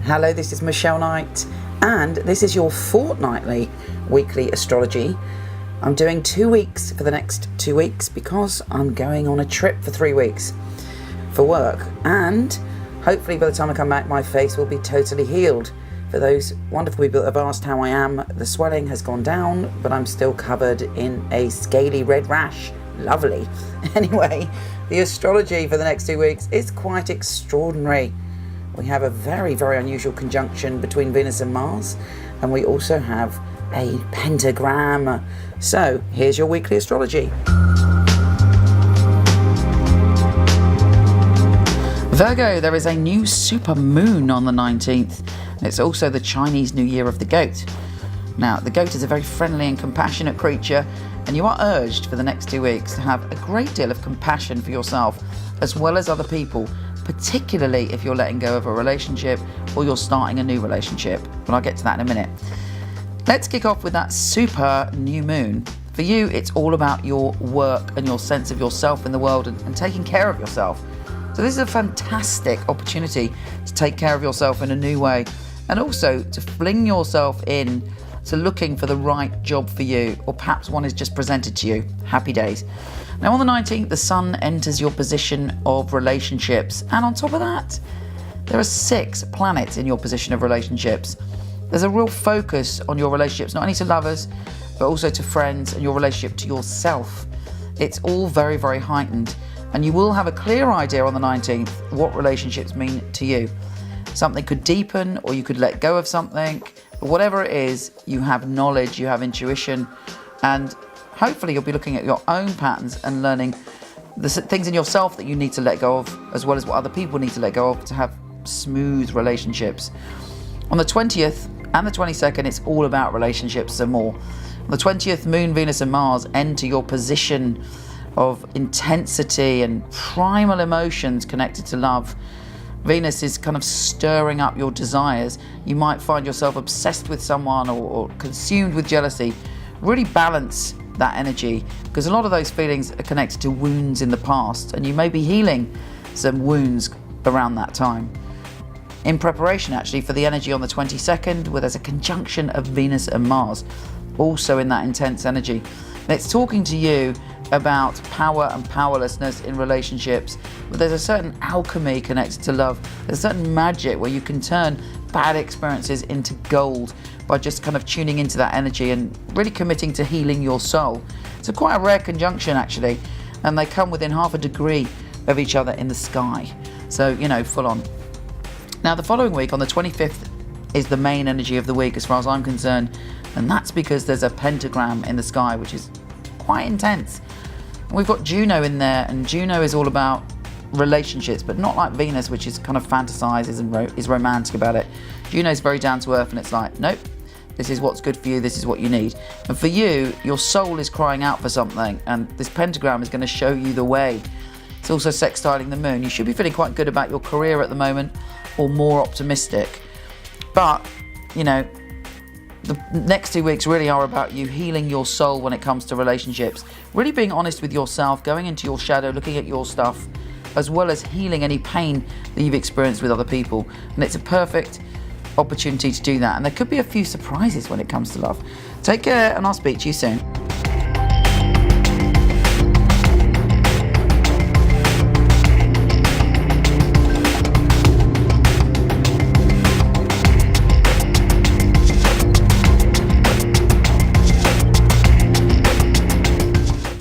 Hello, this is Michele Knight, and this is your fortnightly weekly astrology. I'm doing 2 weeks for the next 2 weeks because I'm going on a trip for 3 weeks for work, and hopefully by the time I come back my face will be totally healed. For those wonderful people that have asked how I am, the swelling has gone down, but I'm still covered in a scaly red rash. Lovely. Anyway, the astrology for the next 2 weeks is quite extraordinary. We have a very, very unusual conjunction between Venus and Mars, and we also have a pentagram. So here's your weekly astrology. Virgo, there is a new super moon on the 19th. It's also the Chinese New Year of the goat. Now, the goat is a very friendly and compassionate creature, and you are urged for the next 2 weeks to have a great deal of compassion for yourself as well as other people, particularly if you're letting go of a relationship or you're starting a new relationship. But I'll get to that in a minute. Let's kick off with that super new moon. For you, it's all about your work and your sense of yourself in the world and taking care of yourself. So this is a fantastic opportunity to take care of yourself in a new way, and also to fling yourself in to looking for the right job for you, or perhaps one is just presented to you. Happy days. Now on the 19th, the sun enters your position of relationships, and on top of that, there are 6 planets in your position of relationships. There's a real focus on your relationships, not only to lovers, but also to friends and your relationship to yourself. It's all very, very heightened, and you will have a clear idea on the 19th what relationships mean to you. Something could deepen, or you could let go of something, but whatever it is, you have knowledge, you have intuition, and hopefully you'll be looking at your own patterns and learning the things in yourself that you need to let go of, as well as what other people need to let go of to have smooth relationships. On the 20th and the 22nd, it's all about relationships some more. On the 20th, Moon, Venus and Mars enter your position of intensity and primal emotions connected to love. Venus is kind of stirring up your desires. You might find yourself obsessed with someone or consumed with jealousy. Really balance that energy, because a lot of those feelings are connected to wounds in the past, and you may be healing some wounds around that time. In preparation actually for the energy on the 22nd, where there's a conjunction of Venus and Mars, also in that intense energy. And it's talking to you about power and powerlessness in relationships, but there's a certain alchemy connected to love. There's a certain magic where you can turn bad experiences into gold by just kind of tuning into that energy and really committing to healing your soul. It's quite a rare conjunction actually, and they come within half a degree of each other in the sky. So, you know, full on. Now the following week on the 25th is the main energy of the week as far as I'm concerned, and that's because there's a pentagram in the sky which is quite intense. We've got Juno in there, and Juno is all about relationships, but not like Venus, which is kind of fantasizes and is romantic about it. Juno's very down to earth, and it's like, nope, this is what's good for you, this is what you need. And for you, your soul is crying out for something, and this pentagram is going to show you the way. It's also sextiling the moon. You should be feeling quite good about your career at the moment, or more optimistic. But, you know, the next 2 weeks really are about you healing your soul when it comes to relationships. Really being honest with yourself, going into your shadow, looking at your stuff, as well as healing any pain that you've experienced with other people. And it's a perfect opportunity to do that. And there could be a few surprises when it comes to love. Take care, and I'll speak to you soon.